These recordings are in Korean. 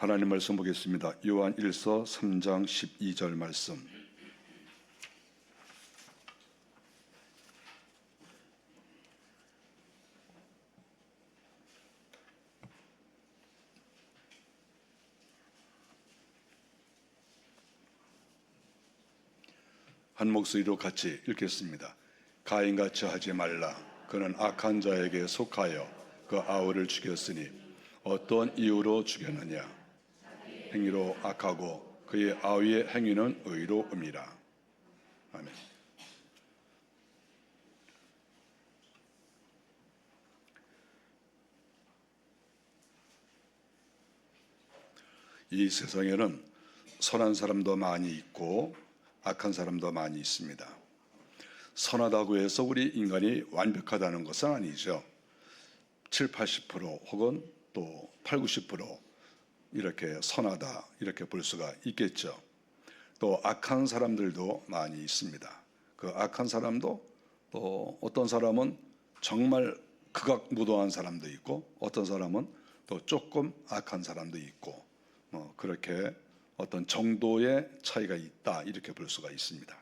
하나님 말씀 보겠습니다. 요한 1서 3장 12절 말씀. 한 목소리로 같이 읽겠습니다. 가인같이 하지 말라. 그는 악한 자에게 속하여 그 아우를 죽였으니 어떤 이유로 죽였느냐? 행위로 악하고 그의 아우의 행위는 의로움이라. 아멘. 이 세상에는 선한 사람도 많이 있고 악한 사람도 많이 있습니다. 선하다고 해서 우리 인간이 완벽하다는 것은 아니죠. 7, 80% 혹은 또 8, 90% 이렇게 선하다 이렇게 볼 수가 있겠죠. 또 악한 사람들도 많이 있습니다. 그 악한 사람도 또 어떤 사람은 정말 극악무도한 사람도 있고 어떤 사람은 또 조금 악한 사람도 있고 그렇게 어떤 정도의 차이가 있다 이렇게 볼 수가 있습니다.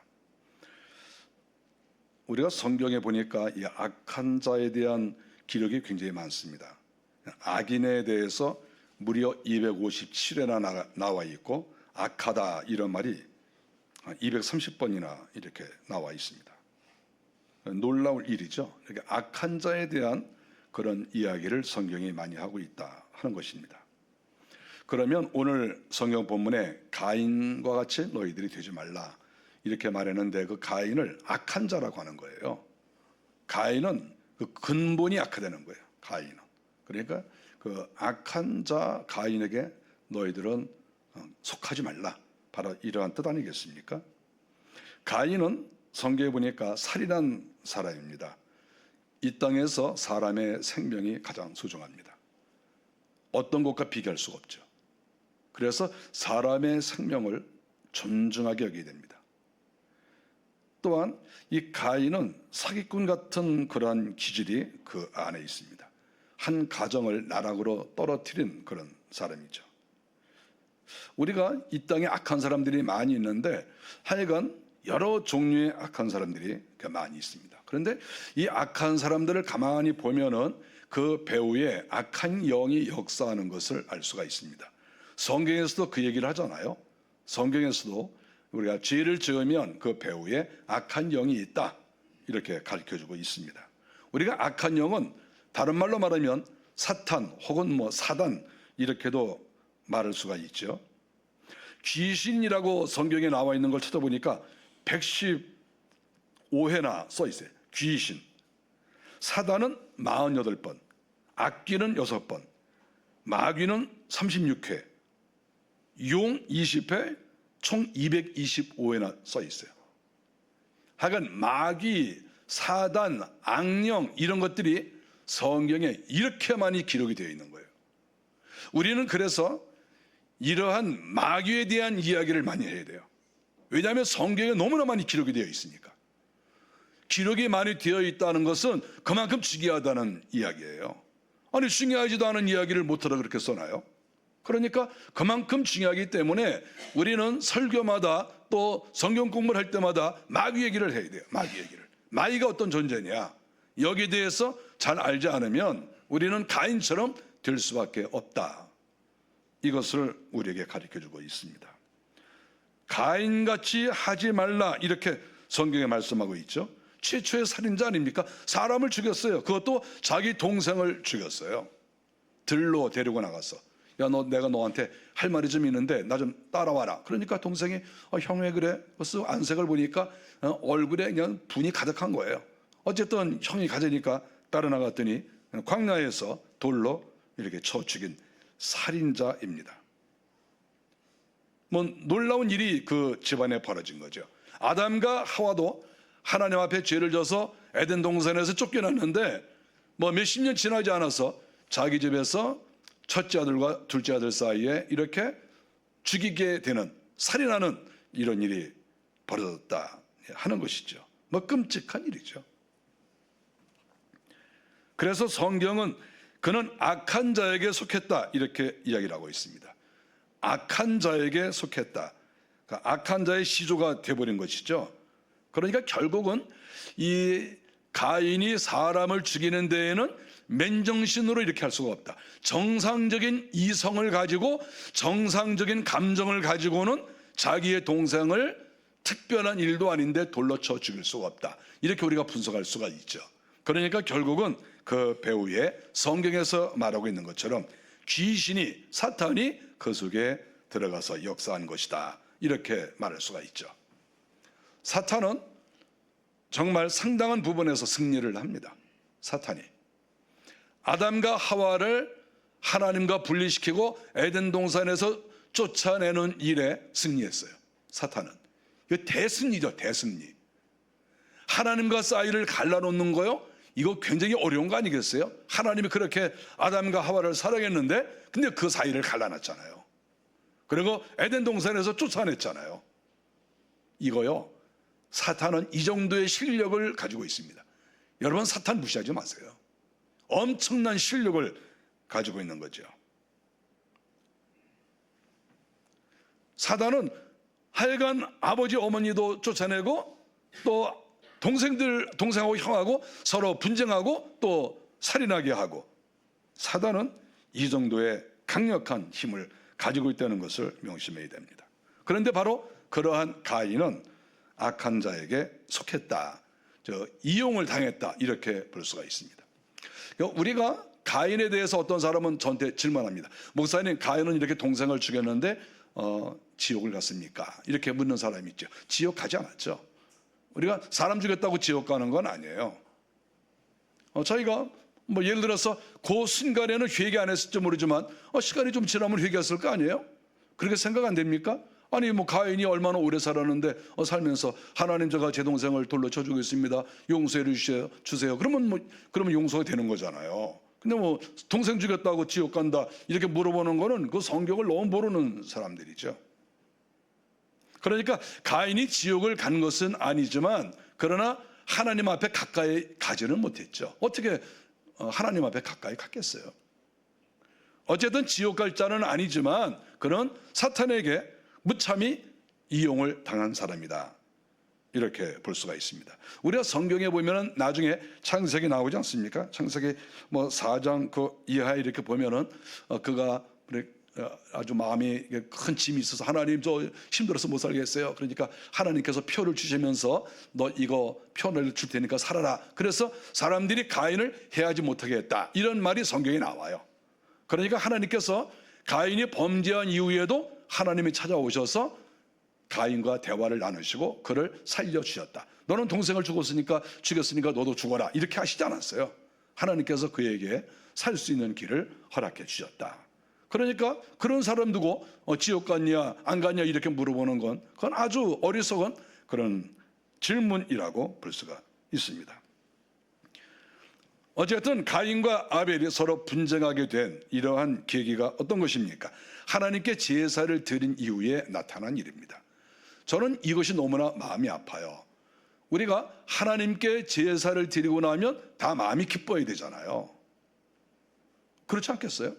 우리가 성경에 보니까 이 악한 자에 대한 기록이 굉장히 많습니다. 악인에 대해서 무려 257회나 나와 있고 악하다 이런 말이 230번이나 이렇게 나와 있습니다. 놀라울 일이죠. 이렇게 악한 자에 대한 그런 이야기를 성경이 많이 하고 있다 하는 것입니다. 그러면 오늘 성경 본문에 가인과 같이 너희들이 되지 말라 이렇게 말했는데 그 가인을 악한 자라고 하는 거예요. 가인은 그 근본이 악화되는 거예요. 가인은. 그러니까 그 악한 자 가인에게 너희들은 속하지 말라. 바로 이러한 뜻 아니겠습니까? 가인은 성경에 보니까 살인한 사람입니다. 이 땅에서 사람의 생명이 가장 소중합니다. 어떤 것과 비교할 수가 없죠. 그래서 사람의 생명을 존중하게 여기게 됩니다. 또한 이 가인은 사기꾼 같은 그러한 기질이 그 안에 있습니다. 한 가정을 나락으로 떨어뜨린 그런 사람이죠. 우리가 이 땅에 악한 사람들이 많이 있는데 하여간 여러 종류의 악한 사람들이 많이 있습니다. 그런데 이 악한 사람들을 가만히 보면은 그 배후에 악한 영이 역사하는 것을 알 수가 있습니다. 성경에서도 그 얘기를 하잖아요. 성경에서도 우리가 죄를 지으면 그 배후에 악한 영이 있다 이렇게 가르쳐주고 있습니다. 우리가 악한 영은 다른 말로 말하면 사탄 혹은 사단 이렇게도 말할 수가 있죠. 귀신이라고 성경에 나와 있는 걸 찾아보니까 115회나 써 있어요. 귀신. 사단은 48번, 악귀는 6번, 마귀는 36회, 용 20회, 총 225회나 써 있어요. 하여간 마귀, 사단, 악령 이런 것들이 성경에 이렇게 많이 기록이 되어 있는 거예요. 우리는 그래서 이러한 마귀에 대한 이야기를 많이 해야 돼요. 왜냐하면 성경에 너무나 많이 기록이 되어 있으니까. 기록이 많이 되어 있다는 것은 그만큼 중요하다는 이야기예요. 아니 중요하지도 않은 이야기를 못하라 그렇게 써놔요. 그러니까 그만큼 중요하기 때문에 우리는 설교마다 또 성경 공부를 할 때마다 마귀 얘기를 해야 돼요. 마귀 얘기를. 마귀가 어떤 존재냐 여기에 대해서 잘 알지 않으면 우리는 가인처럼 될 수밖에 없다. 이것을 우리에게 가르쳐주고 있습니다. 가인같이 하지 말라 이렇게 성경에 말씀하고 있죠. 최초의 살인자 아닙니까? 사람을 죽였어요. 그것도 자기 동생을 죽였어요. 들로 데리고 나가서 야, 내가 너한테 할 말이 좀 있는데 나 좀 따라와라. 그러니까 동생이 형 왜 그래? 벌써 안색을 보니까 얼굴에 그냥 분이 가득한 거예요. 어쨌든 형이 가자니까 따라 나갔더니 광야에서 돌로 이렇게 쳐 죽인 살인자입니다. 놀라운 일이 그 집안에 벌어진 거죠. 아담과 하와도 하나님 앞에 죄를 져서 에덴 동산에서 쫓겨났는데 몇십 년 지나지 않아서 자기 집에서 첫째 아들과 둘째 아들 사이에 이렇게 죽이게 되는 살인하는 이런 일이 벌어졌다 하는 것이죠. 끔찍한 일이죠. 그래서 성경은 그는 악한 자에게 속했다 이렇게 이야기를 하고 있습니다. 악한 자에게 속했다. 그러니까 악한 자의 시조가 돼버린 것이죠. 그러니까 결국은 이 가인이 사람을 죽이는 데에는 맨정신으로 이렇게 할 수가 없다. 정상적인 이성을 가지고 정상적인 감정을 가지고는 자기의 동생을 특별한 일도 아닌데 돌로 쳐 죽일 수가 없다. 이렇게 우리가 분석할 수가 있죠. 그러니까 결국은 그 배후에 성경에서 말하고 있는 것처럼 귀신이, 사탄이 그 속에 들어가서 역사한 것이다. 이렇게 말할 수가 있죠. 사탄은 정말 상당한 부분에서 승리를 합니다. 사탄이 아담과 하와를 하나님과 분리시키고 에덴 동산에서 쫓아내는 일에 승리했어요. 사탄은 이거 대승리죠. 대승리. 하나님과 사이를 갈라놓는 거요, 이거 굉장히 어려운 거 아니겠어요? 하나님이 그렇게 아담과 하와를 사랑했는데 근데 그 사이를 갈라놨잖아요. 그리고 에덴 동산에서 쫓아냈잖아요. 이거요, 사탄은 이 정도의 실력을 가지고 있습니다. 여러분, 사탄 무시하지 마세요. 엄청난 실력을 가지고 있는 거죠. 사탄은 하여간 아버지 어머니도 쫓아내고 또 동생하고 형하고 서로 분쟁하고 또 살인하게 하고, 사탄은 이 정도의 강력한 힘을 가지고 있다는 것을 명심해야 됩니다. 그런데 바로 그러한 가인은 악한 자에게 속했다, 이용을 당했다, 이렇게 볼 수가 있습니다. 우리가 가인에 대해서 어떤 사람은 저한테 질문합니다. 목사님, 가인은 이렇게 동생을 죽였는데 지옥을 갔습니까? 이렇게 묻는 사람이 있죠. 지옥 가지 않았죠. 우리가 사람 죽였다고 지옥 가는 건 아니에요. 저희가 뭐 예를 들어서 그 순간에는 회개 안 했을지 모르지만 시간이 좀 지나면 회개했을 거 아니에요? 그렇게 생각 안 됩니까? 아니 뭐 가인이 얼마나 오래 살았는데 살면서 하나님, 제가 제 동생을 돌로 쳐 죽였습니다, 용서해 주세요. 그러면 용서가 되는 거잖아요. 근데 뭐 동생 죽였다고 지옥 간다 이렇게 물어보는 거는 그 성경을 너무 모르는 사람들이죠. 그러니까 가인이 지옥을 간 것은 아니지만 그러나 하나님 앞에 가까이 가지는 못했죠. 어떻게 하나님 앞에 가까이 갔겠어요? 어쨌든 지옥 갈 자는 아니지만 그는 사탄에게 무참히 이용을 당한 사람이다, 이렇게 볼 수가 있습니다. 우리가 성경에 보면은 나중에 창세기 나오지 않습니까? 창세기 뭐 4장 그 이하에 이렇게 보면은 그가 아주 마음이 큰 짐이 있어서 하나님 저 힘들어서 못 살겠어요. 그러니까 하나님께서 표를 주시면서 너 이거 표를 줄 테니까 살아라. 그래서 사람들이 가인을 해하지 못하게 했다, 이런 말이 성경에 나와요. 그러니까 하나님께서 가인이 범죄한 이후에도 하나님이 찾아오셔서 가인과 대화를 나누시고 그를 살려주셨다. 너는 동생을 죽였으니까 너도 죽어라, 이렇게 하시지 않았어요. 하나님께서 그에게 살 수 있는 길을 허락해 주셨다. 그러니까 그런 사람 두고 지옥 갔냐 안 갔냐 이렇게 물어보는 건 그건 아주 어리석은 그런 질문이라고 볼 수가 있습니다. 어쨌든 가인과 아벨이 서로 분쟁하게 된 이러한 계기가 어떤 것입니까? 하나님께 제사를 드린 이후에 나타난 일입니다. 저는 이것이 너무나 마음이 아파요. 우리가 하나님께 제사를 드리고 나면 다 마음이 기뻐야 되잖아요. 그렇지 않겠어요?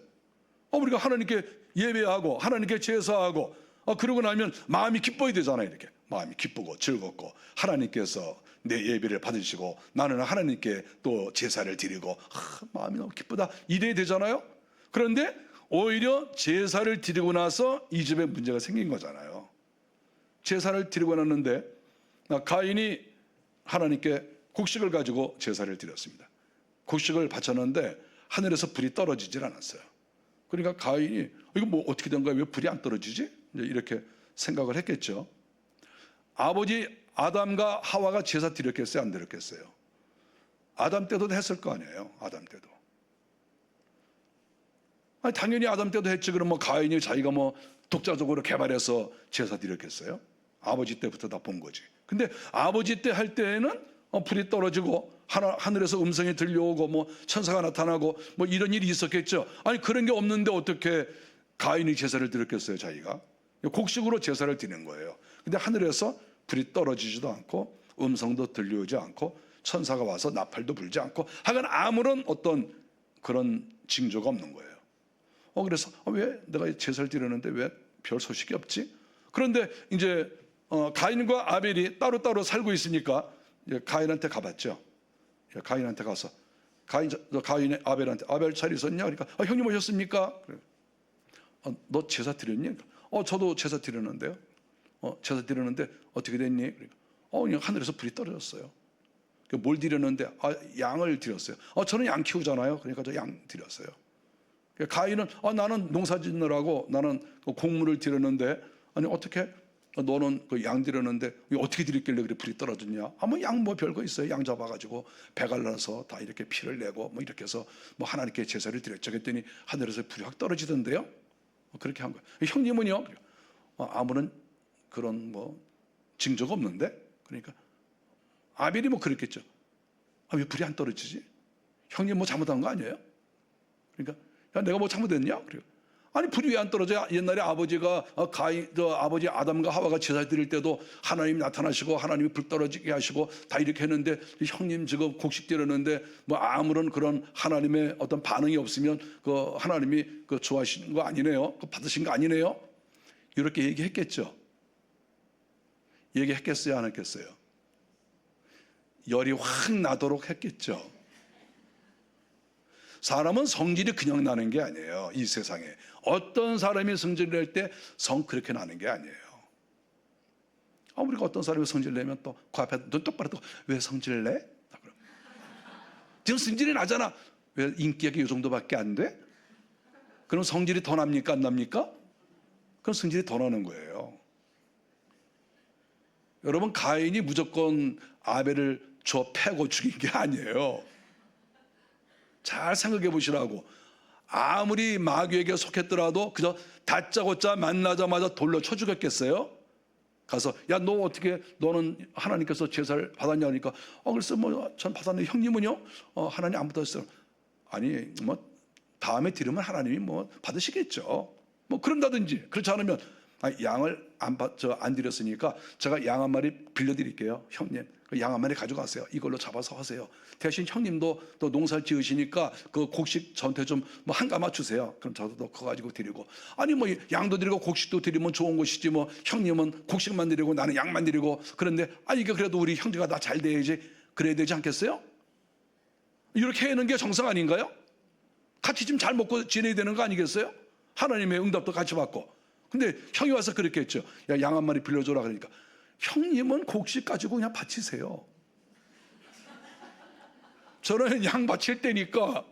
우리가 하나님께 예배하고 하나님께 제사하고 그러고 나면 마음이 기뻐야 되잖아요. 이렇게 마음이 기쁘고 즐겁고 하나님께서 내 예배를 받으시고 나는 하나님께 또 제사를 드리고 마음이 너무 기쁘다, 이래야 되잖아요. 그런데 오히려 제사를 드리고 나서 이 집에 문제가 생긴 거잖아요. 제사를 드리고 났는데 가인이 하나님께 곡식을 가지고 제사를 드렸습니다. 곡식을 바쳤는데 하늘에서 불이 떨어지질 않았어요. 그러니까 가인이 이거 뭐 어떻게 된 거야, 왜 불이 안 떨어지지? 이렇게 생각을 했겠죠. 아버지 아담과 하와가 제사 드렸겠어요, 안 드렸겠어요? 아담 때도 했을 거 아니에요. 아담 때도. 아니, 당연히 아담 때도 했지. 그럼 뭐 가인이 자기가 뭐 독자적으로 개발해서 제사 드렸겠어요? 아버지 때부터 다 본 거지. 근데 아버지 때 할 때에는 불이 떨어지고 하늘에서 음성이 들려오고 뭐 천사가 나타나고 뭐 이런 일이 있었겠죠. 아니, 그런 게 없는데 어떻게 가인이 제사를 드렸겠어요? 자기가 곡식으로 제사를 드리는 거예요. 근데 하늘에서 불이 떨어지지도 않고 음성도 들려오지 않고 천사가 와서 나팔도 불지 않고 하여간 아무런 어떤 그런 징조가 없는 거예요. 그래서 왜 내가 제사를 드렸는데 왜 별 소식이 없지. 그런데 이제 가인과 아벨이 따로따로 살고 있으니까 이제 가인한테 가봤죠. 가인한테 가서 가인의 아벨한테, 아벨 잘 있었냐? 그러니까 형님 오셨습니까? 그래. 너 제사 드렸니? 저도 제사 드렸는데요. 제사 드렸는데 어떻게 됐니? 그러니까 그냥 하늘에서 불이 떨어졌어요. 뭘 드렸는데? 양을 드렸어요. 저는 양 키우잖아요. 그러니까 저 양 드렸어요. 가인은 나는 농사 짓느라고 나는 곡물을 드렸는데, 아니 어떻게 너는 그 양 드렸는데 어떻게 드렸길래 그래 불이 떨어졌냐? 양 뭐 별거 있어요. 양 잡아가지고 배 갈라서 다 이렇게 피를 내고 뭐 이렇게 해서 뭐 하나님께 제사를 드렸죠. 그랬더니 하늘에서 불이 확 떨어지던데요. 그렇게 한 거예요. 형님은요? 아무런 그런 뭐 징조가 없는데. 그러니까 아벨이 뭐 그랬겠죠. 왜 불이 안 떨어지지? 형님 뭐 잘못한 거 아니에요? 그러니까 내가 뭐 잘못했냐? 그래요. 아니 불이 왜 안 떨어져? 옛날에 아버지가 아버지 아담과 하와가 제사 드릴 때도 하나님이 나타나시고 하나님이 불 떨어지게 하시고 다 이렇게 했는데, 형님 지금 곡식 드렸는데 뭐 아무런 그런 하나님의 어떤 반응이 없으면 그 하나님이 그 좋아하시는 거 아니네요? 그 받으신 거 아니네요? 이렇게 얘기했겠죠. 얘기했겠어요, 안 했겠어요? 열이 확 나도록 했겠죠. 사람은 성질이 그냥 나는 게 아니에요. 이 세상에 어떤 사람이 성질을 낼 때 그렇게 나는 게 아니에요. 우리가 어떤 사람이 성질 내면 또 그 앞에 눈 똑바로 뜨고 왜 성질 내? 지금 성질이 나잖아. 왜 인기가 이 정도밖에 안 돼? 그럼 성질이 더 납니까, 안 납니까? 그럼 성질이 더 나는 거예요. 여러분, 가인이 무조건 아벨을 패고 죽인 게 아니에요. 잘 생각해 보시라고. 아무리 마귀에게 속했더라도 그저 다짜고짜 만나자마자 돌로 쳐 죽였겠어요? 가서 너 어떻게 너는 하나님께서 제사를 받았냐 하니까 글쎄 뭐 전 받았는데 형님은요? 하나님 안 받았어요. 아니 뭐 다음에 드리면 하나님이 뭐 받으시겠죠. 뭐 그런다든지. 그렇지 않으면 양을 안 드렸으니까 제가 양 한 마리 빌려드릴게요. 형님 양 한 마리 가져가세요. 이걸로 잡아서 하세요. 대신 형님도 또 농사를 지으시니까 그 곡식 저한테 좀 뭐 한 가마 주세요. 그럼 저도 그거 가지고 드리고. 아니 뭐 양도 드리고 곡식도 드리면 좋은 것이지 뭐 형님은 곡식만 드리고 나는 양만 드리고. 그런데 이게 그래도 우리 형제가 다 잘 돼야지, 그래야 되지 않겠어요? 이렇게 하는 게 정상 아닌가요? 같이 좀 잘 먹고 지내야 되는 거 아니겠어요? 하나님의 응답도 같이 받고. 근데 형이 와서 그렇게 했죠. 양 한 마리 빌려줘라. 그러니까 형님은 곡식 가지고 그냥 바치세요. 저는 양 바칠 때니까.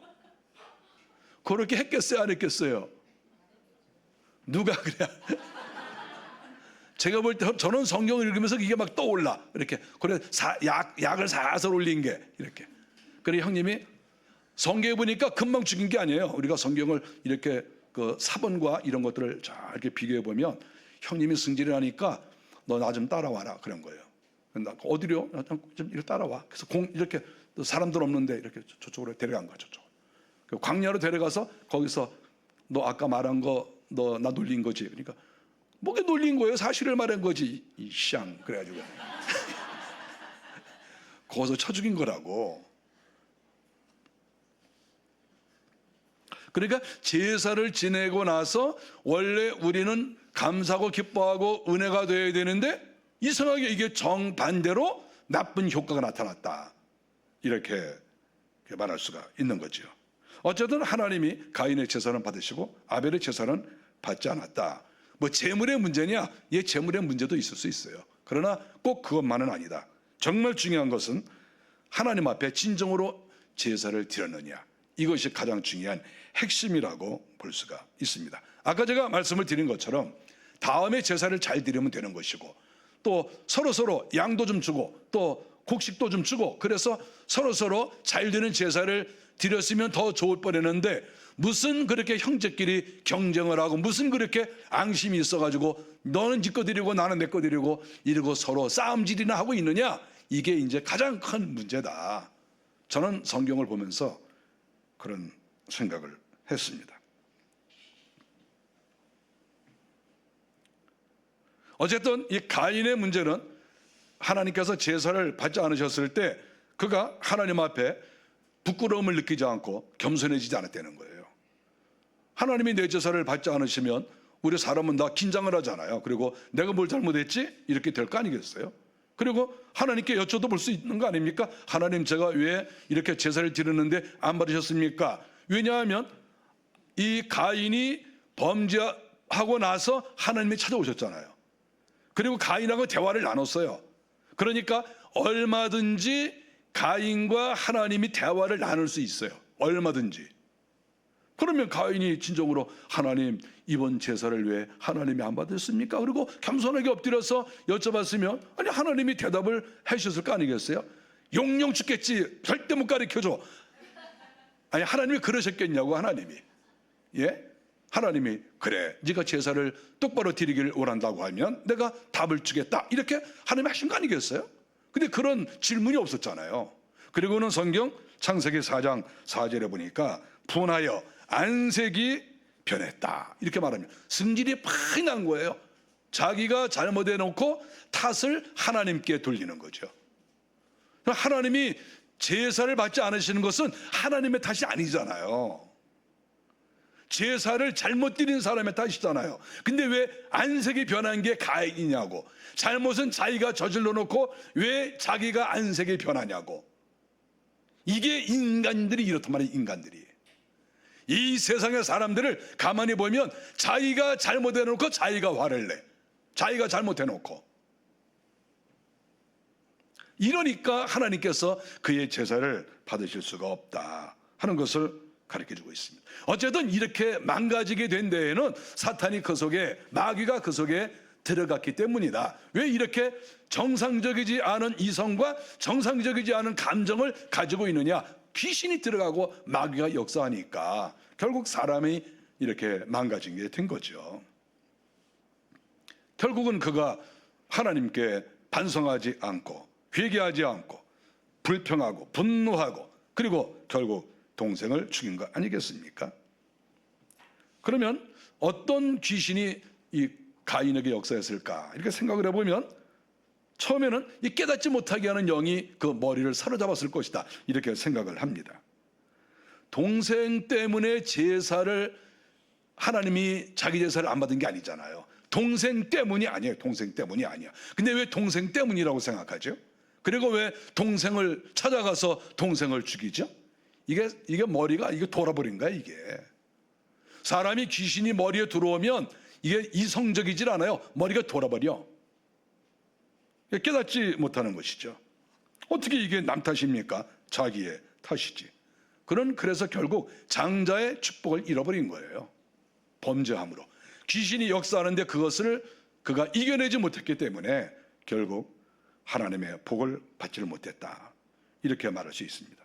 그렇게 했겠어요, 안 했겠어요? 누가 그래? 제가 볼 때 저는 성경을 읽으면서 이게 막 떠올라. 이렇게 그래 약을 살살 올린 게 이렇게. 그래 형님이 성경에 보니까 금방 죽인 게 아니에요. 우리가 성경을 이렇게 그 사본과 이런 것들을 잘 이렇게 비교해 보면 형님이 승질이 나니까 너 나 좀 따라와라 그런 거예요. 어디로? 좀 이렇게 따라와. 그래서 이렇게 사람들 없는데 이렇게 저쪽으로 데려간 거죠. 저쪽. 광야로 데려가서 거기서 너 아까 말한 거 너 나 놀린 거지. 그러니까 뭐게 놀린 거예요? 사실을 말한 거지. 이 쌍 그래가지고 거기서 쳐 죽인 거라고. 그러니까 제사를 지내고 나서 원래 우리는 감사하고 기뻐하고 은혜가 되어야 되는데 이상하게 이게 정반대로 나쁜 효과가 나타났다. 이렇게 말할 수가 있는 거죠. 어쨌든 하나님이 가인의 제사는 받으시고 아벨의 제사는 받지 않았다. 뭐 재물의 문제냐? 재물의 문제도 있을 수 있어요. 그러나 꼭 그것만은 아니다. 정말 중요한 것은 하나님 앞에 진정으로 제사를 드렸느냐. 이것이 가장 중요한 핵심이라고 볼 수가 있습니다. 아까 제가 말씀을 드린 것처럼 다음에 제사를 잘 드리면 되는 것이고, 또 서로 양도 좀 주고 또 곡식도 좀 주고, 그래서 서로 잘 되는 제사를 드렸으면 더 좋을 뻔했는데 무슨 그렇게 형제끼리 경쟁을 하고 무슨 그렇게 앙심이 있어가지고 너는 네 거 드리고 나는 내 거 드리고 이러고 서로 싸움질이나 하고 있느냐. 이게 이제 가장 큰 문제다. 저는 성경을 보면서 그런 생각을 했습니다. 어쨌든 이 가인의 문제는 하나님께서 제사를 받지 않으셨을 때 그가 하나님 앞에 부끄러움을 느끼지 않고 겸손해지지 않았다는 거예요. 하나님이 내 제사를 받지 않으시면 우리 사람은 다 긴장을 하잖아요. 그리고 내가 뭘 잘못했지? 이렇게 될 거 아니겠어요? 그리고 하나님께 여쭤도 볼 수 있는 거 아닙니까? 하나님, 제가 왜 이렇게 제사를 드렸는데 안 받으셨습니까? 왜냐하면 이 가인이 범죄하고 나서 하나님이 찾아오셨잖아요. 그리고 가인하고 대화를 나눴어요. 그러니까 얼마든지 가인과 하나님이 대화를 나눌 수 있어요. 얼마든지. 그러면 가인이 진정으로 하나님, 이번 제사를 왜 하나님이 안 받으셨습니까? 그리고 겸손하게 엎드려서 여쭤봤으면 아니 하나님이 대답을 해주셨을 거 아니겠어요? 용용 죽겠지, 절대 못 가르쳐줘. 아니 하나님이 그러셨겠냐고. 하나님이, 예? 하나님이 그래, 네가 제사를 똑바로 드리기를 원한다고 하면 내가 답을 주겠다, 이렇게 하나님이 하신 거 아니겠어요? 근데 그런 질문이 없었잖아요. 그리고는 성경 창세기 4장 4절에 보니까 분하여 안색이 변했다, 이렇게 말합니다. 승질이 많이 난 거예요. 자기가 잘못해 놓고 탓을 하나님께 돌리는 거죠. 하나님이 제사를 받지 않으시는 것은 하나님의 탓이 아니잖아요. 제사를 잘못 드린 사람의 탓이잖아요. 근데 왜 안색이 변한 게 가인이냐고. 잘못은 자기가 저질러 놓고 왜 자기가 안색이 변하냐고. 이게 인간들이 이렇단 말이에요. 인간들이 이 세상의 사람들을 가만히 보면 자기가 잘못해 놓고 자기가 화를 내. 자기가 잘못해 놓고. 이러니까 하나님께서 그의 제사를 받으실 수가 없다 하는 것을 가르쳐주고 있습니다. 어쨌든 이렇게 망가지게 된 데에는 사탄이 그 속에, 마귀가 그 속에 들어갔기 때문이다. 왜 이렇게 정상적이지 않은 이성과 정상적이지 않은 감정을 가지고 있느냐? 귀신이 들어가고 마귀가 역사하니까 결국 사람이 이렇게 망가진 게 된 거죠. 결국은 그가 하나님께 반성하지 않고 회개하지 않고 불평하고 분노하고 그리고 결국 동생을 죽인 거 아니겠습니까? 그러면 어떤 귀신이 이 가인에게 역사했을까? 이렇게 생각을 해보면 처음에는 이 깨닫지 못하게 하는 영이 그 머리를 사로잡았을 것이다, 이렇게 생각을 합니다. 동생 때문에 제사를, 하나님이 자기 제사를 안 받은 게 아니잖아요. 동생 때문이 아니에요. 동생 때문이 아니야. 근데 왜 동생 때문이라고 생각하죠? 그리고 왜 동생을 찾아가서 동생을 죽이죠? 이게 머리가 이게 돌아버린 거야. 이게 사람이 귀신이 머리에 들어오면 이게 이성적이질 않아요. 머리가 돌아버려. 깨닫지 못하는 것이죠. 어떻게 이게 남 탓입니까? 자기의 탓이지. 그래서 결국 장자의 축복을 잃어버린 거예요. 범죄함으로. 귀신이 역사하는데 그것을 그가 이겨내지 못했기 때문에 결국 하나님의 복을 받지를 못했다, 이렇게 말할 수 있습니다.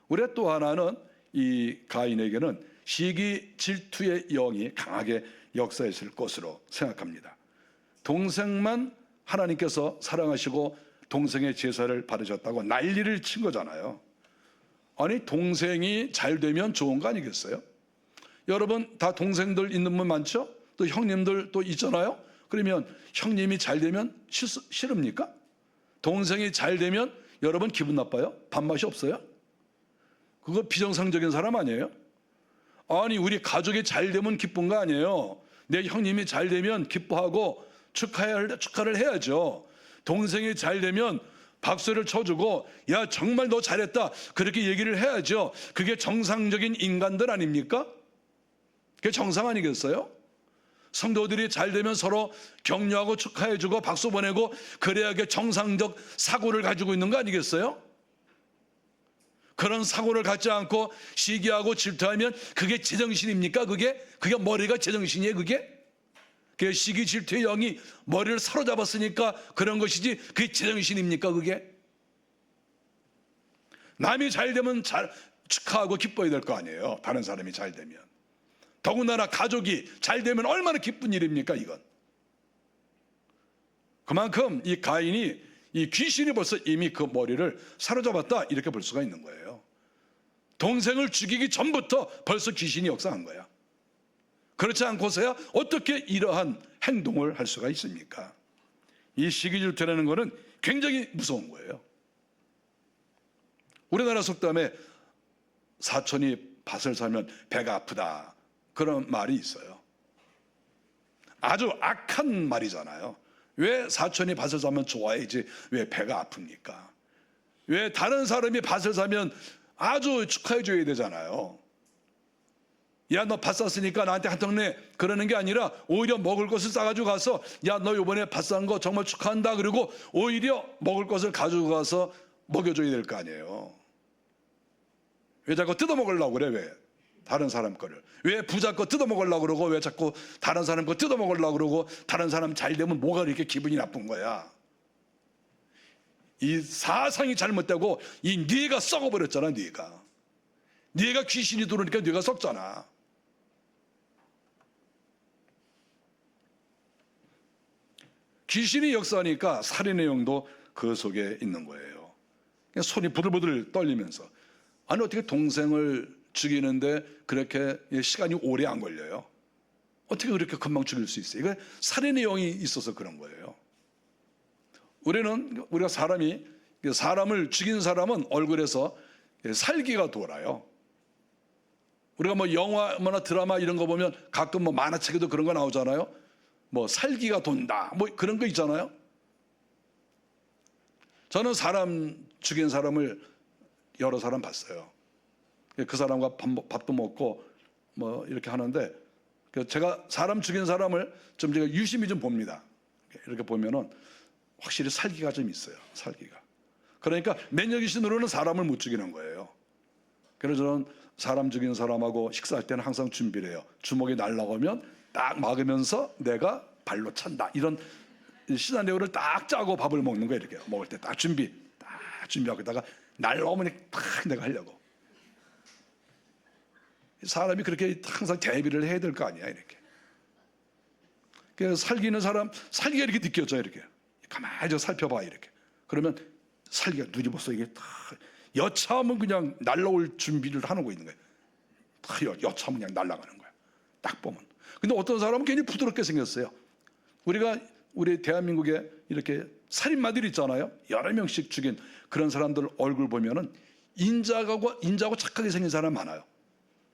우리가 또 하나는 이 가인에게는 시기 질투의 영이 강하게 역사했을 것으로 생각합니다. 동생만 하나님께서 사랑하시고 동생의 제사를 받으셨다고 난리를 친 거잖아요. 아니 동생이 잘 되면 좋은 거 아니겠어요? 여러분 다 동생들 있는 분 많죠? 또 형님들 또 있잖아요. 그러면 형님이 잘 되면 싫습니까? 동생이 잘 되면 여러분 기분 나빠요? 밥맛이 없어요? 그거 비정상적인 사람 아니에요? 아니 우리 가족이 잘 되면 기쁜 거 아니에요? 내 형님이 잘 되면 기뻐하고 축하를 해야죠. 동생이 잘 되면 박수를 쳐주고 야 정말 너 잘했다, 그렇게 얘기를 해야죠. 그게 정상적인 인간들 아닙니까? 그게 정상 아니겠어요? 성도들이 잘 되면 서로 격려하고 축하해주고 박수 보내고 그래야 그게 정상적 사고를 가지고 있는 거 아니겠어요? 그런 사고를 갖지 않고 시기하고 질투하면 그게 제정신입니까? 그게 머리가 제정신이에요. 그게 시기 질투의 영이 머리를 사로잡았으니까 그런 것이지 그게 제정신입니까? 그게 남이 잘 되면 축하하고 기뻐야 될 거 아니에요. 다른 사람이 잘 되면. 더군다나 가족이 잘 되면 얼마나 기쁜 일입니까? 이건. 그만큼 이 가인이, 이 귀신이 벌써 이미 그 머리를 사로잡았다, 이렇게 볼 수가 있는 거예요. 동생을 죽이기 전부터 벌써 귀신이 역사한 거야. 그렇지 않고서야 어떻게 이러한 행동을 할 수가 있습니까? 이 시기질투라는 것은 굉장히 무서운 거예요. 우리나라 속담에 사촌이 밭을 살면 배가 아프다, 그런 말이 있어요. 아주 악한 말이잖아요. 왜 사촌이 밭을 사면 좋아해야지 왜 배가 아픕니까? 왜 다른 사람이 밭을 사면 아주 축하해 줘야 되잖아요. 야, 너 밭 샀으니까 나한테 한 턱 내, 그러는 게 아니라 오히려 먹을 것을 싸가지고 가서, 야, 너 이번에 밭 산 거 정말 축하한다, 그리고 오히려 먹을 것을 가지고 가서 먹여줘야 될 거 아니에요. 왜 자꾸 뜯어먹으려고 그래? 왜 다른 사람 거를, 왜 부자 거 뜯어먹으려고 그러고, 왜 자꾸 다른 사람 거 뜯어먹으려고 그러고, 다른 사람 잘 되면 뭐가 이렇게 기분이 나쁜 거야? 이 사상이 잘못되고 이 뇌가 썩어버렸잖아. 뇌가 귀신이 들어오니까 뇌가 썩잖아. 귀신이 역사하니까 살인의 영도 그 속에 있는 거예요. 손이 부들부들 떨리면서, 아니 어떻게 동생을 죽이는데 그렇게 시간이 오래 안 걸려요? 어떻게 그렇게 금방 죽일 수 있어요? 이거 살인의 영이 있어서 그런 거예요. 우리가 사람을 죽인 사람은 얼굴에서 살기가 돌아요. 우리가 뭐 영화나 드라마 이런 거 보면 가끔 뭐 만화책에도 그런 거 나오잖아요. 뭐 살기가 돈다, 뭐 그런 거 있잖아요. 저는 사람 죽인 사람을 여러 사람 봤어요. 그 사람과 밥도 먹고 뭐 이렇게 하는데, 제가 사람 죽인 사람을 좀 제가 유심히 좀 봅니다. 이렇게 보면은 확실히 살기가 좀 있어요. 살기가. 그러니까 면역이신으로는 사람을 못 죽이는 거예요. 그래서 저는 사람 죽인 사람하고 식사할 때는 항상 준비를 해요. 주먹이 날아가면 딱 막으면서 내가 발로 찬다, 이런 시나리오를 딱 짜고 밥을 먹는 거예요. 이렇게 먹을 때 딱 준비하고 있다가 날아오면 딱 내가 하려고. 사람이 그렇게 항상 대비를 해야 될 거 아니야. 이렇게. 그래서 살기는 사람, 살기가 이렇게 느껴져요. 이렇게 가만히 좀 살펴봐. 이렇게. 그러면 살기가 눈이 벌써 이게 다 여차하면 그냥 날라올 준비를 하고 있는 거예요. 다 여차하면 그냥 날아가는 거야. 딱 보면. 근데 어떤 사람은 굉장히 부드럽게 생겼어요. 우리 대한민국에 이렇게 살인마들 있잖아요. 여러 명씩 죽인 그런 사람들 얼굴 보면은 인자하고 착하게 생긴 사람 많아요.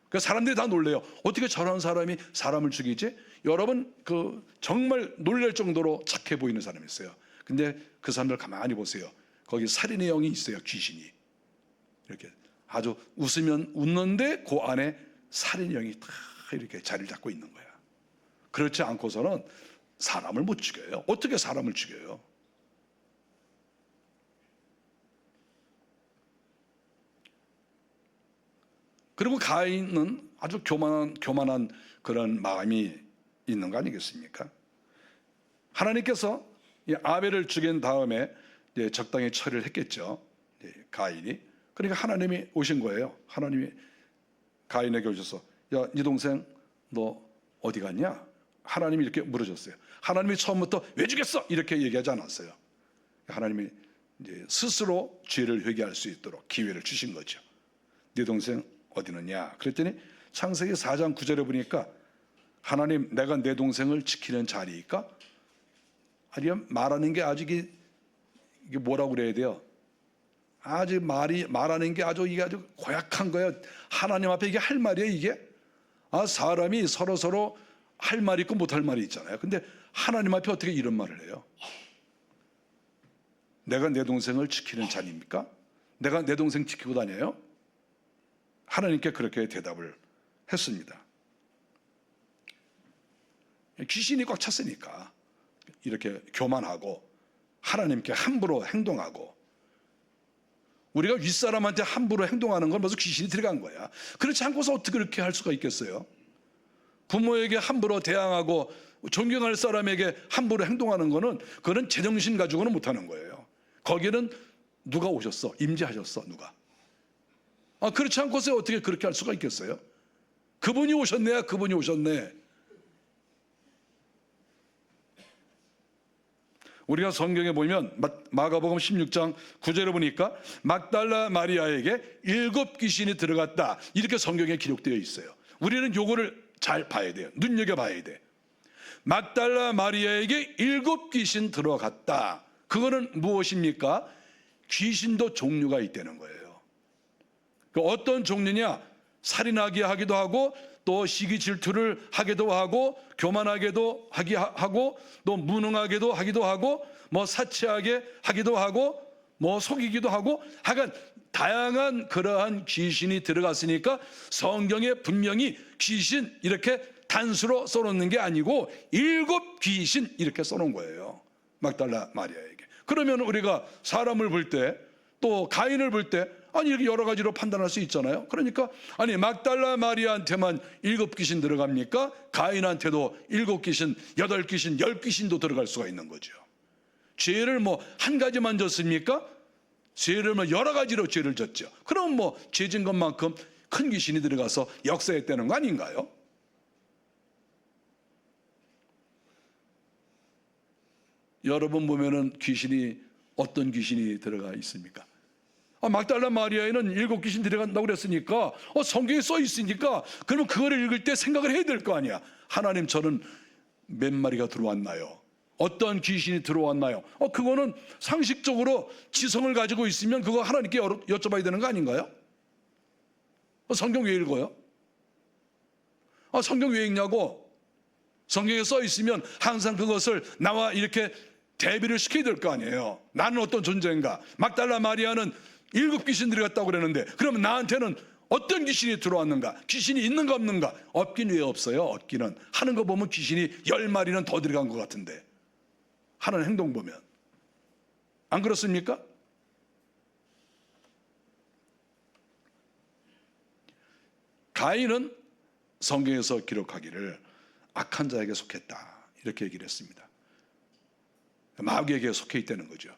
그래서 사람들이 다 놀래요. 어떻게 저런 사람이 사람을 죽이지? 여러분, 정말 놀랄 정도로 착해 보이는 사람이 있어요. 근데 그 사람들 가만히 보세요. 거기 살인의 영이 있어요. 귀신이. 이렇게 아주 웃으면 웃는데 그 안에 살인의 영이 다 이렇게 자리를 잡고 있는 거야. 그렇지 않고서는 사람을 못 죽여요. 어떻게 사람을 죽여요? 그리고 가인은 아주 교만한 그런 마음이 있는 거 아니겠습니까? 하나님께서 아벨을 죽인 다음에 적당히 처리를 했겠죠. 가인이. 그러니까 하나님이 오신 거예요. 하나님이 가인에게 오셔서, 야, 네 동생 너 어디 갔냐? 하나님이 이렇게 물으셨어요. 하나님이 처음부터 왜 죽였어? 이렇게 얘기하지 않았어요. 하나님이 이제 스스로 죄를 회개할 수 있도록 기회를 주신 거죠. 네 동생 어디 있느냐? 그랬더니 창세기 4장 9절에 보니까, 하나님, 내가 내 동생을 지키는 자리일까? 아니, 말하는 게 아주 이게 뭐라고 그래야 돼요? 아주 말하는 게 이게 아주 고약한 거예요. 하나님 앞에 이게 할 말이에요, 이게? 사람이 서로 할 말이 있고 못할 말이 있잖아요. 근데 하나님 앞에 어떻게 이런 말을 해요? 내가 내 동생을 지키는 자리입니까? 내가 내 동생 지키고 다녀요? 하나님께 그렇게 대답을 했습니다. 귀신이 꽉 찼으니까 이렇게 교만하고 하나님께 함부로 행동하고, 우리가 윗사람한테 함부로 행동하는 건 벌써 귀신이 들어간 거야. 그렇지 않고서 어떻게 그렇게 할 수가 있겠어요? 부모에게 함부로 대항하고 존경할 사람에게 함부로 행동하는 거는, 그거는 제정신 가지고는 못하는 거예요. 거기는 누가 오셨어? 임재하셨어? 누가? 그렇지 않고서 어떻게 그렇게 할 수가 있겠어요? 그분이 오셨네. 그분이 오셨네. 우리가 성경에 보면 마가복음 16장 9절에 보니까 막달라 마리아에게 7 귀신이 들어갔다, 이렇게 성경에 기록되어 있어요. 우리는 요거를 잘 봐야 돼요. 눈여겨봐야 돼. 막달라 마리아에게 7 귀신 들어갔다. 그거는 무엇입니까? 귀신도 종류가 있다는 거예요. 어떤 종류냐? 살인하게 하기도 하고, 또 시기 질투를 하기도 하고, 교만하게도 하고, 또 무능하게도 하기도 하고, 뭐 사치하게 하기도 하고, 뭐 속이기도 하고, 하여간 다양한 그러한 귀신이 들어갔으니까 성경에 분명히 귀신 이렇게 단수로 써놓는 게 아니고 7 귀신 이렇게 써놓은 거예요, 막달라 마리아에게. 그러면 우리가 사람을 볼 때, 또 가인을 볼 때, 아니 이렇게 여러 가지로 판단할 수 있잖아요. 그러니까 아니 막달라 마리아한테만 7 귀신 들어갑니까? 가인한테도 7 귀신, 8 귀신, 10 귀신도 들어갈 수가 있는 거죠. 죄를 뭐 한 가지만 졌습니까? 죄를 뭐 여러 가지로 죄를 졌죠. 그럼 뭐 죄진 것만큼 큰 귀신이 들어가서 역사했다는 거 아닌가요? 여러분 보면은 귀신이, 어떤 귀신이 들어가 있습니까? 막달라 마리아에는 7 귀신 들어간다고 그랬으니까, 성경에 써 있으니까, 그러면 그거를 읽을 때 생각을 해야 될 거 아니야. 하나님, 저는 몇 마리가 들어왔나요? 어떤 귀신이 들어왔나요? 그거는 상식적으로 지성을 가지고 있으면 그거 하나님께 여쭤봐야 되는 거 아닌가요? 성경 왜 읽어요? 성경 왜 읽냐고? 성경에 써 있으면 항상 그것을 나와 이렇게 대비를 시켜야 될 거 아니에요. 나는 어떤 존재인가? 막달라 마리아는 7 귀신 들어갔다고 그랬는데, 그러면 나한테는 어떤 귀신이 들어왔는가? 귀신이 있는가 없는가? 없긴 왜 없어요? 없기는. 하는 거 보면 귀신이 10마리는 더 들어간 것 같은데, 하는 행동 보면. 안 그렇습니까? 가인은 성경에서 기록하기를 악한 자에게 속했다, 이렇게 얘기를 했습니다. 마귀에게 속해 있다는 거죠.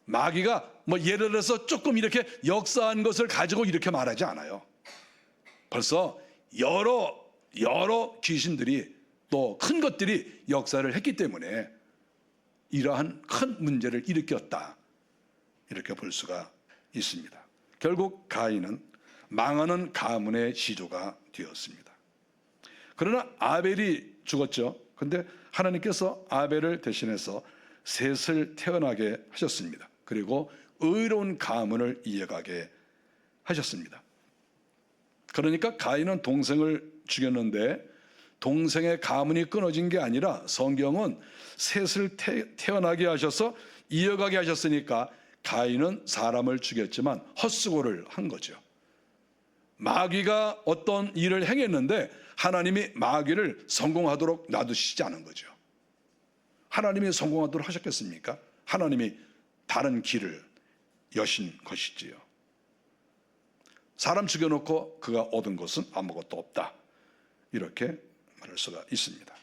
마귀가 뭐 예를 들어서 조금 이렇게 역사한 것을 가지고 이렇게 말하지 않아요. 벌써 여러 귀신들이, 또 큰 것들이 역사를 했기 때문에 이러한 큰 문제를 일으켰다, 이렇게 볼 수가 있습니다. 결국 가인은 망하는 가문의 시조가 되었습니다. 그러나 아벨이 죽었죠. 근데 하나님께서 아벨을 대신해서 셋을 태어나게 하셨습니다. 그리고 의로운 가문을 이어가게 하셨습니다. 그러니까 가인은 동생을 죽였는데 동생의 가문이 끊어진 게 아니라 성경은 셋을 태어나게 하셔서 이어가게 하셨으니까 가인은 사람을 죽였지만 헛수고를 한 거죠. 마귀가 어떤 일을 행했는데 하나님이 마귀를 성공하도록 놔두시지 않은 거죠. 하나님이 성공하도록 하셨겠습니까? 하나님이 다른 길을 여신 것이지요. 사람 죽여놓고 그가 얻은 것은 아무것도 없다, 이렇게 말할 수가 있습니다.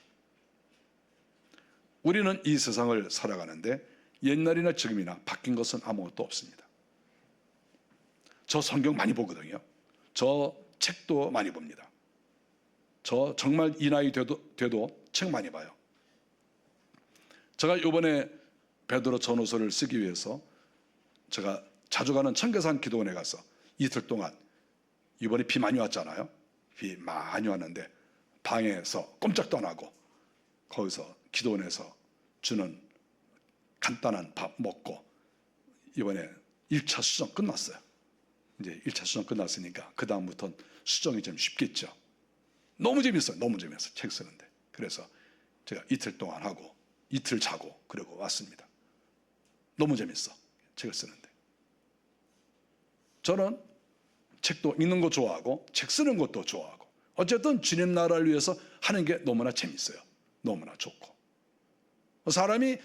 우리는 이 세상을 살아가는데 옛날이나 지금이나 바뀐 것은 아무것도 없습니다. 저 성경 많이 보거든요. 저 책도 많이 봅니다. 저 정말 이 나이 돼도 책 많이 봐요. 제가 이번에 베드로 전후서를 쓰기 위해서 제가 자주 가는 청계산 기도원에 가서 이틀 동안, 이번에 비 많이 왔잖아요. 비 많이 왔는데 방에서 꼼짝도 안 하고 거기서 기도원에서 주는 간단한 밥 먹고, 이번에 1차 수정 끝났어요. 이제 1차 수정 끝났으니까 그 다음부터는 수정이 좀 쉽겠죠. 너무 재밌어요. 너무 재밌어요, 책 쓰는데. 그래서 제가 이틀 동안 하고 이틀 자고 그러고 왔습니다. 너무 재밌어, 책을 쓰는데. 저는 책도 읽는 거 좋아하고 책 쓰는 것도 좋아하고, 어쨌든 주님 나라를 위해서 하는 게 너무나 재밌어요. 너무나 좋고, 사람이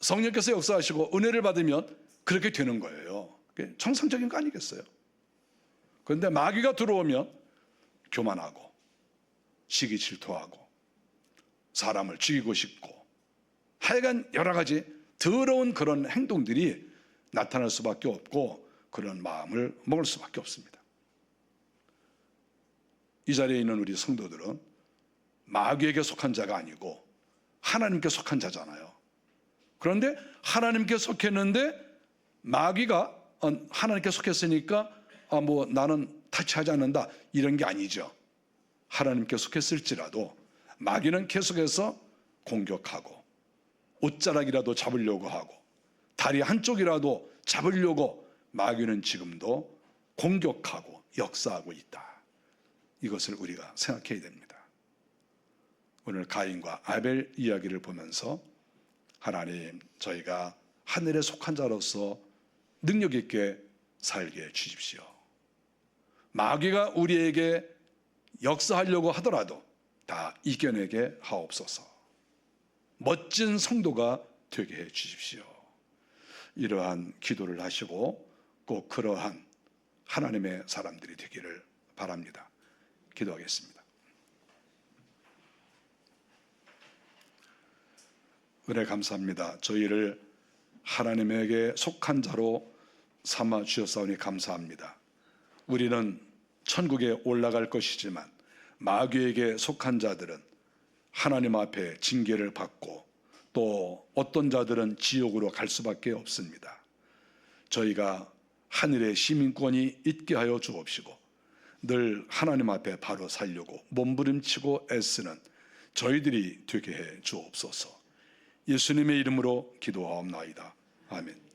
성령께서 역사하시고 은혜를 받으면 그렇게 되는 거예요. 그게 정상적인 거 아니겠어요? 그런데 마귀가 들어오면 교만하고 시기 질투하고 사람을 죽이고 싶고, 하여간 여러 가지 더러운 그런 행동들이 나타날 수밖에 없고 그런 마음을 먹을 수밖에 없습니다. 이 자리에 있는 우리 성도들은 마귀에게 속한 자가 아니고 하나님께 속한 자잖아요. 그런데 하나님께 속했는데 마귀가 하나님께 속했으니까 뭐 나는 타치하지 않는다, 이런 게 아니죠. 하나님께 속했을지라도 마귀는 계속해서 공격하고 옷자락이라도 잡으려고 하고 다리 한쪽이라도 잡으려고 마귀는 지금도 공격하고 역사하고 있다. 이것을 우리가 생각해야 됩니다. 오늘 가인과 아벨 이야기를 보면서 하나님, 저희가 하늘에 속한 자로서 능력 있게 살게 해 주십시오. 마귀가 우리에게 역사하려고 하더라도 다 이겨내게 하옵소서. 멋진 성도가 되게 해 주십시오. 이러한 기도를 하시고 꼭 그러한 하나님의 사람들이 되기를 바랍니다. 기도하겠습니다. 은혜 감사합니다. 저희를 하나님에게 속한 자로 삼아 주셨사오니 감사합니다. 우리는 천국에 올라갈 것이지만 마귀에게 속한 자들은 하나님 앞에 징계를 받고 또 어떤 자들은 지옥으로 갈 수밖에 없습니다. 저희가 하늘의 시민권이 있게 하여 주옵시고 늘 하나님 앞에 바로 살려고 몸부림치고 애쓰는 저희들이 되게 해 주옵소서. 예수님의 이름으로 기도하옵나이다. 아멘.